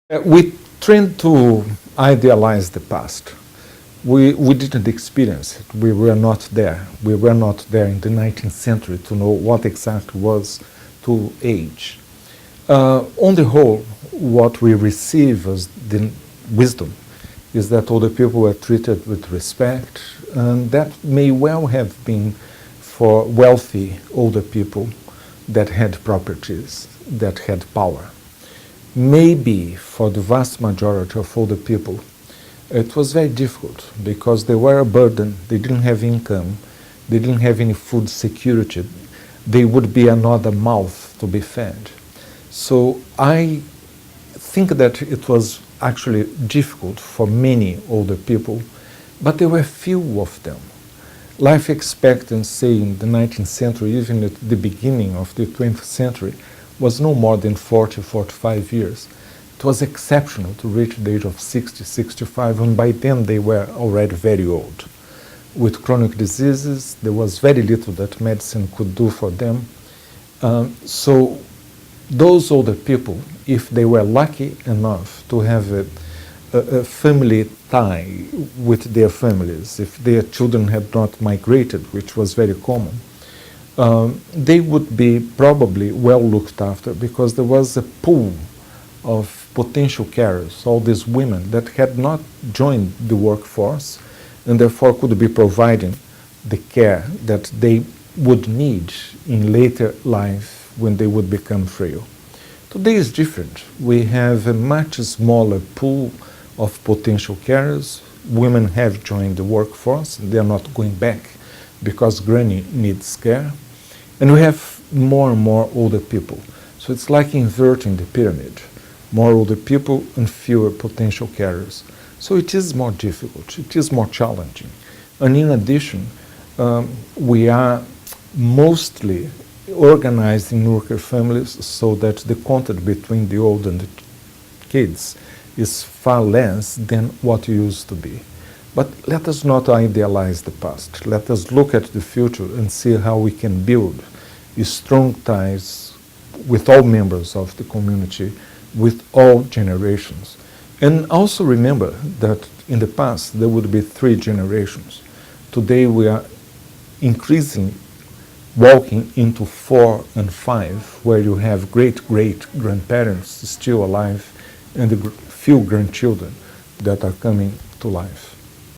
We tend to idealize the past. We didn't experience it. We were not there. We were not there in the 19th century to know what exactly was to age. On the whole, what we receive as the wisdom is that older people were treated with respect, and that may well have been for wealthy older people that had properties, that had power. Maybe for the vast majority of older people, it was very difficult because they were a burden, they didn't have income, they didn't have any food security, they would be another mouth to be fed. So I think that it was actually difficult for many older people, but there were few of them. Life expectancy in the 19th century, even at the beginning of the 20th century, was no more than 40, 45 years. It was exceptional to reach the age of 60, 65, and by then they were already very old. With chronic diseases, there was very little that medicine could do for them. So those older people, if they were lucky enough to have a family tie with their families, if their children had not migrated, which was very common, they would be probably well looked after because there was a pool of potential carers, all these women that had not joined the workforce and therefore could be providing the care that they would need in later life when they would become frail. Today is different. We have a much smaller pool of potential carers. Women have joined the workforce, they are not going back because granny needs care. And we have more and more older people. So it's like inverting the pyramid. More older people and fewer potential carers. So it is more difficult, it is more challenging. And in addition, we are mostly organized in nuclear families so that the contact between the old and the kids is far less than what it used to be. But let us not idealize the past. Let us look at the future and see how we can build strong ties with all members of the community, with all generations. And also remember that in the past there would be 3 generations. Today we are increasingly walking into 4 and 5, where you have great-great-grandparents still alive and a few grandchildren that are coming to life.